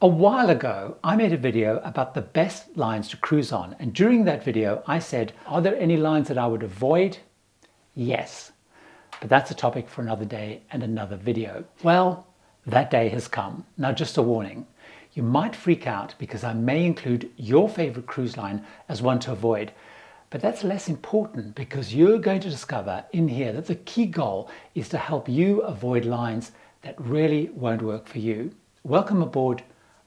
A while ago, I made a video about the best lines to cruise on, and during that video I said, are there any lines that I would avoid? Yes, but that's a topic for another day and another video. Well, that day has come. Now just a warning, you might freak out because I may include your favorite cruise line as one to avoid, but that's less important because you're going to discover in here that the key goal is to help you avoid lines that really won't work for you. Welcome aboard.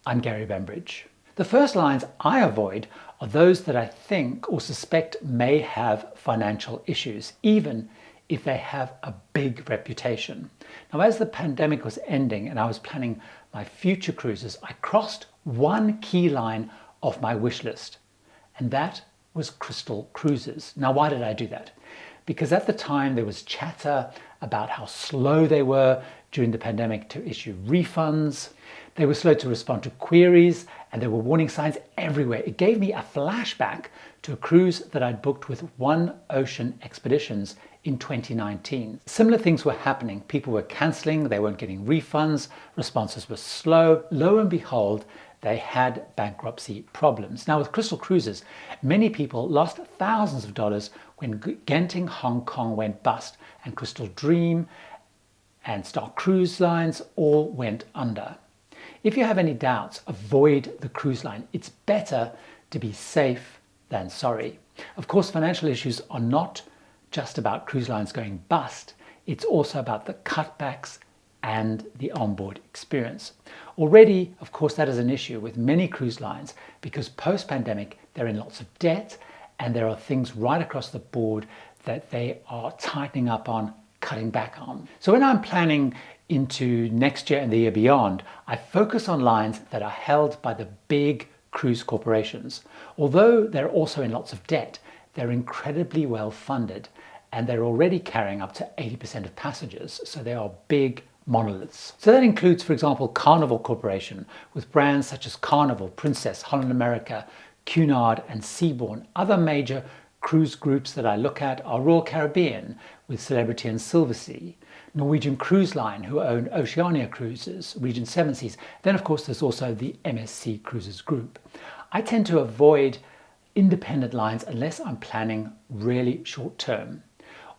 I'm Gary Bembridge. The first lines I avoid are those that I think or suspect may have financial issues, even if they have a big reputation. Now, as the pandemic was ending and I was planning my future cruises, I crossed one key line off my wish list, and that was Crystal Cruises. Now, why did I do that? Because at the time there was chatter about how slow they were during the pandemic to issue refunds. They were slow to respond to queries, and there were warning signs everywhere. It gave me a flashback to a cruise that I'd booked with One Ocean Expeditions in 2019. Similar things were happening. People were cancelling, they weren't getting refunds, responses were slow. Lo and behold, they had bankruptcy problems. Now with Crystal Cruises, many people lost thousands of dollars when Genting Hong Kong went bust, and Crystal Dream and Star Cruise Lines all went under. If you have any doubts, avoid the cruise line. It's better to be safe than sorry. Of course, financial issues are not just about cruise lines going bust. It's also about the cutbacks and the onboard experience. Already, of course, that is an issue with many cruise lines because post-pandemic, they're in lots of debt and there are things right across the board that they are tightening up on, cutting back on. So when I'm planning into next year and the year beyond, I focus on lines that are held by the big cruise corporations. Although they're also in lots of debt, they're incredibly well funded and they're already carrying up to 80% of passengers, so they are big monoliths. So that includes, for example, Carnival Corporation with brands such as Carnival, Princess, Holland America, Cunard and Seabourn. Other major cruise groups that I look at are Royal Caribbean with Celebrity and Silversea, Norwegian Cruise Line, who own Oceania Cruises, Regent Seven Seas. Then, of course, there's also the MSC Cruises Group. I tend to avoid independent lines unless I'm planning really short term.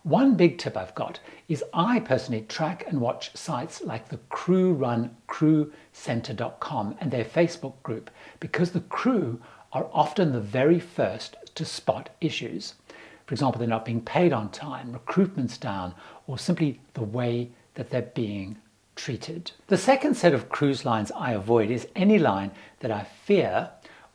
One big tip I've got is I personally track and watch sites like the crew run crewcenter.com and their Facebook group because the crew are often the very first to spot issues. For example, they're not being paid on time, recruitment's down, or simply the way that they're being treated. The second set of cruise lines I avoid is any line that I fear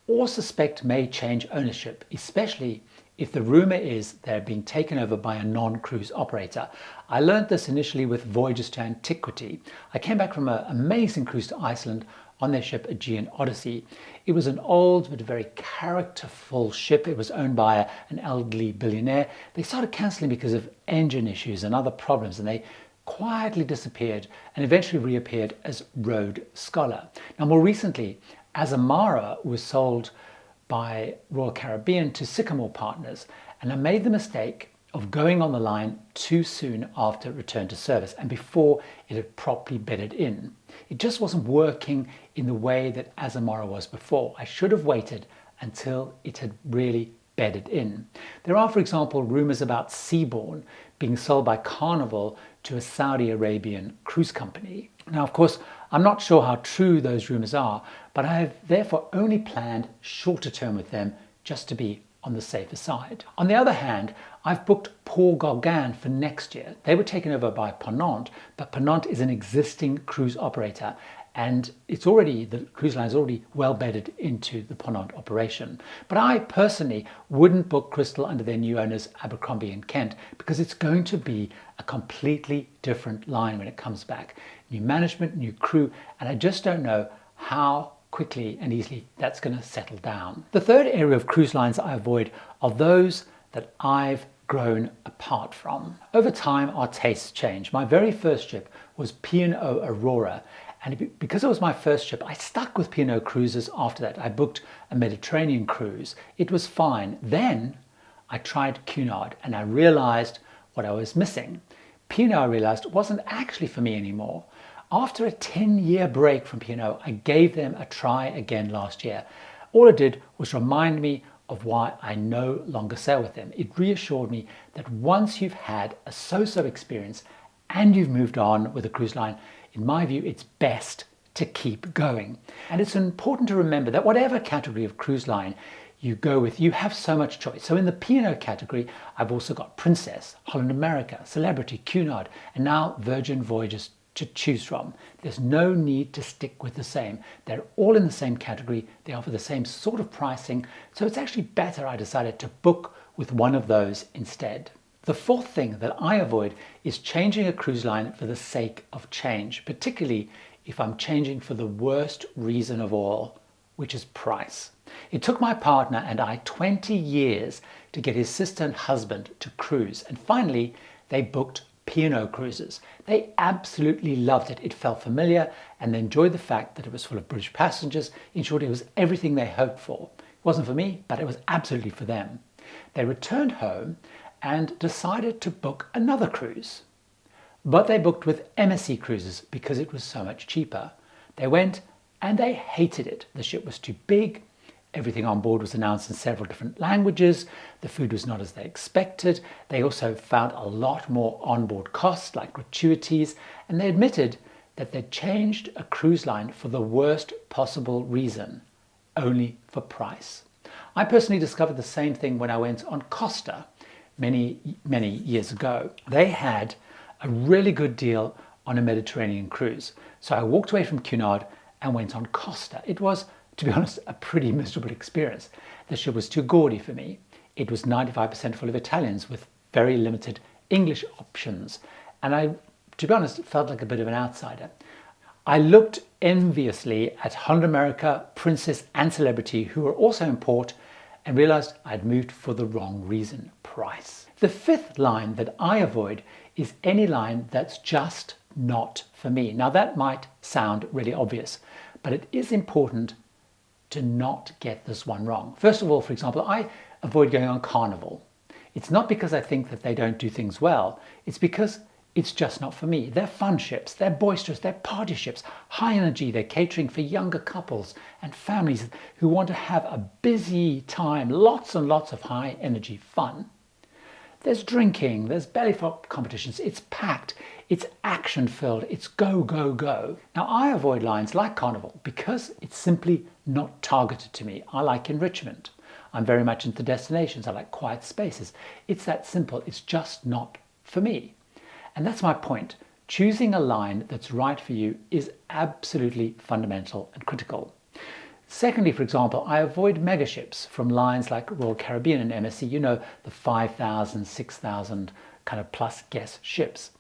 or suspect may change ownership, especially if the rumor is they're being taken over by a non-cruise operator. I learned this initially with Voyages to Antiquity. I came back from an amazing cruise to Iceland on their ship Aegean Odyssey. It was an old but very characterful ship. It was owned by an elderly billionaire. They started cancelling because of engine issues and other problems, and they quietly disappeared and eventually reappeared as Road Scholar. Now more recently, Azamara was sold by Royal Caribbean to Sycamore Partners, and I made the mistake of going on the line too soon after return to service and before it had properly bedded in. It just wasn't working in the way that Azamara was before. I should have waited until it had really bedded in. There are, for example, rumors about Seabourn being sold by Carnival to a Saudi Arabian cruise company. Now, of course, I'm not sure how true those rumors are, but I have therefore only planned shorter term with them just to be on the safer side. On the other hand, I've booked Port Gauguin for next year. They were taken over by Ponant, but Ponant is an existing cruise operator and the cruise line is already well bedded into the Ponant operation. But I personally wouldn't book Crystal under their new owners Abercrombie & Kent because it's going to be a completely different line when it comes back. New management, new crew, and I just don't know how quickly and easily that's going to settle down. The third area of cruise lines I avoid are those that I've grown apart from. Over time, our tastes change. My very first ship was P&O Aurora, and because it was my first ship, I stuck with P&O Cruises after that. I booked a Mediterranean cruise. It was fine. Then I tried Cunard and I realized what I was missing. P&O, I realized, wasn't actually for me anymore. After a 10-year break from P&O, I gave them a try again last year. All it did was remind me of why I no longer sail with them. It reassured me that once you've had a so-so experience and you've moved on with a cruise line, in my view, it's best to keep going. And it's important to remember that whatever category of cruise line you go with, you have so much choice. So in the P&O category, I've also got Princess, Holland America, Celebrity, Cunard, and now Virgin Voyages to choose from. There's no need to stick with the same. They're all in the same category. They offer the same sort of pricing. So it's actually better, I decided, to book with one of those instead. The fourth thing that I avoid is changing a cruise line for the sake of change, particularly if I'm changing for the worst reason of all, which is price. It took my partner and I 20 years to get his sister and husband to cruise, and finally they booked P&O Cruises. They absolutely loved it. It felt familiar and they enjoyed the fact that it was full of British passengers. In short, it was everything they hoped for. It wasn't for me, but it was absolutely for them. They returned home and decided to book another cruise. But they booked with MSC Cruises because it was so much cheaper. They went and they hated it. The ship was too big. Everything on board was announced in several different languages. The food was not as they expected. They also found a lot more onboard costs like gratuities, and they admitted that they'd changed a cruise line for the worst possible reason, only for price. I personally discovered the same thing when I went on Costa many years ago. They had a really good deal on a Mediterranean cruise. So I walked away from Cunard and went on Costa. It was, to be honest, a pretty miserable experience. The ship was too gaudy for me. It was 95% full of Italians with very limited English options. And I, to be honest, felt like a bit of an outsider. I looked enviously at Holland America, Princess and Celebrity, who were also in port, and realized I'd moved for the wrong reason, price. The fifth line that I avoid is any line that's just not for me. Now that might sound really obvious, but it is important to not get this one wrong. First of all, for example, I avoid going on Carnival. It's not because I think that they don't do things well. It's because it's just not for me. They're fun ships, they're boisterous, they're party ships, high energy, they're catering for younger couples and families who want to have a busy time, lots and lots of high energy fun. There's drinking, there's belly flop competitions, it's packed, it's action filled, it's go, go, go. Now I avoid lines like Carnival because it's simply not targeted to me. I like enrichment. I'm very much into destinations. I like quiet spaces. It's that simple. It's just not for me. And that's my point. Choosing a line that's right for you is absolutely fundamental and critical. Secondly, for example, I avoid megaships from lines like Royal Caribbean and MSC, you know, the 5,000, 6,000 kind of plus guest ships.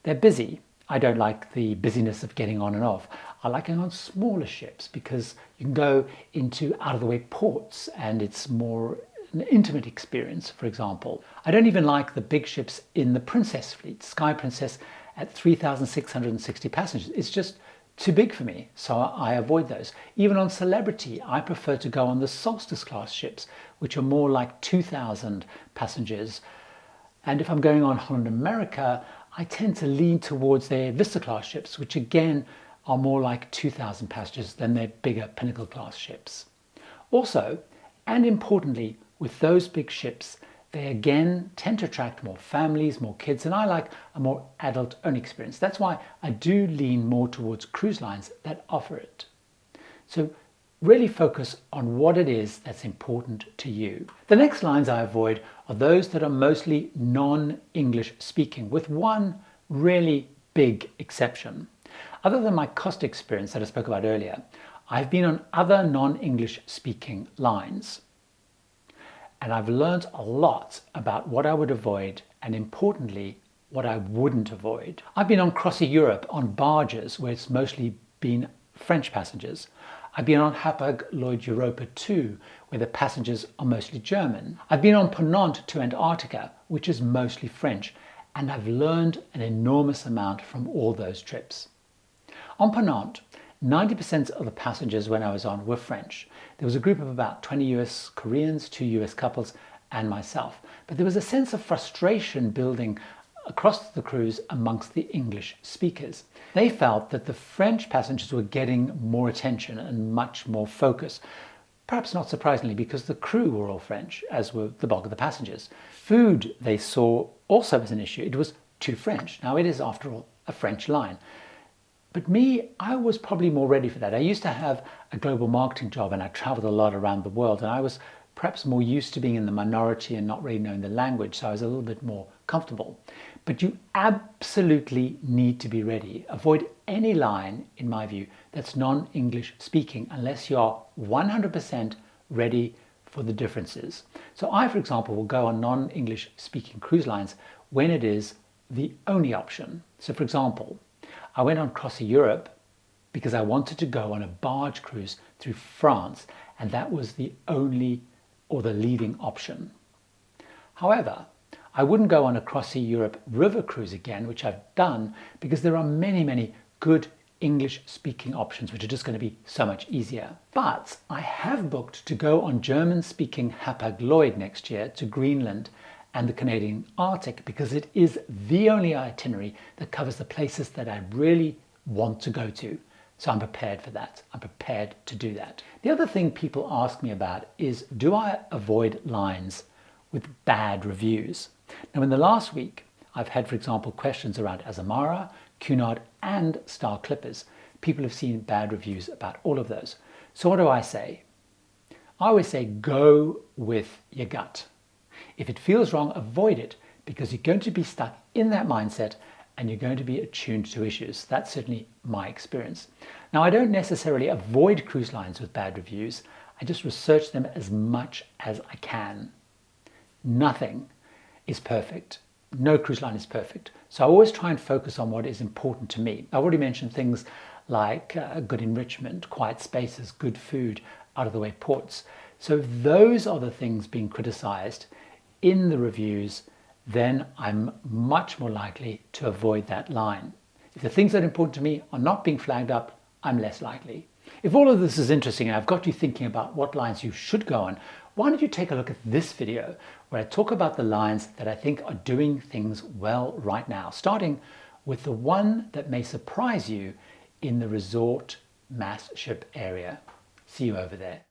They're busy. I don't like the busyness of getting on and off. I like going on smaller ships because you can go into out-of-the-way ports and it's more an intimate experience, for example. I don't even like the big ships in the Princess fleet, Sky Princess at 3,660 passengers. It's just too big for me, so I avoid those. Even on Celebrity, I prefer to go on the Solstice class ships, which are more like 2,000 passengers. And if I'm going on Holland America, I tend to lean towards their Vista class ships, which again are more like 2,000 passengers than their bigger Pinnacle class ships. Also, and importantly, with those big ships, they again tend to attract more families, more kids, and I like a more adult-only experience. That's why I do lean more towards cruise lines that offer it. So really focus on what it is that's important to you. The next lines I avoid are those that are mostly non-English speaking, with one really big exception. Other than my Costa experience that I spoke about earlier, I've been on other non-English speaking lines. And I've learned a lot about what I would avoid and, importantly, what I wouldn't avoid. I've been on Crossy Europe on barges where it's mostly been French passengers. I've been on Hapag-Lloyd Europa 2 where the passengers are mostly German. I've been on Ponant to Antarctica, which is mostly French, and I've learned an enormous amount from all those trips. On Ponant, 90% of the passengers when I was on were French. There was a group of about 20 US Koreans, 2 US couples, and myself. But there was a sense of frustration building across the cruise amongst the English speakers. They felt that the French passengers were getting more attention and much more focus. Perhaps not surprisingly, because the crew were all French, as were the bulk of the passengers. Food, they saw, also as an issue. It was too French. Now, it is, after all, a French line. But me, I was probably more ready for that. I used to have a global marketing job and I traveled a lot around the world, and I was perhaps more used to being in the minority and not really knowing the language, so I was a little bit more comfortable. But you absolutely need to be ready. Avoid any line, in my view, that's non-English speaking unless you're 100% ready for the differences. So I, for example, will go on non-English speaking cruise lines when it is the only option. So for example, I went on Crossy Europe because I wanted to go on a barge cruise through France, and that was the only or the leading option. However, I wouldn't go on a Crossy Europe river cruise again, which I've done, because there are many good English speaking options which are just going to be so much easier. But I have booked to go on German speaking Hapag-Lloyd next year to Greenland and the Canadian Arctic, because it is the only itinerary that covers the places that I really want to go to. So I'm prepared for that. I'm prepared to do that. The other thing people ask me about is, do I avoid lines with bad reviews? Now, in the last week, I've had, for example, questions around Azamara, Cunard and Star Clippers. People have seen bad reviews about all of those. So what do I say? I always say go with your gut. If it feels wrong, avoid it, because you're going to be stuck in that mindset and you're going to be attuned to issues. That's certainly my experience. Now, I don't necessarily avoid cruise lines with bad reviews. I just research them as much as I can. Nothing is perfect. No cruise line is perfect. So I always try and focus on what is important to me. I've already mentioned things like good enrichment, quiet spaces, good food, out of the way ports. So if those are the things being criticized in the reviews, then I'm much more likely to avoid that line. If the things that are important to me are not being flagged up, I'm less likely. If all of this is interesting and I've got you thinking about what lines you should go on, why don't you take a look at this video where I talk about the lines that I think are doing things well right now, starting with the one that may surprise you in the resort mass ship area. See you over there.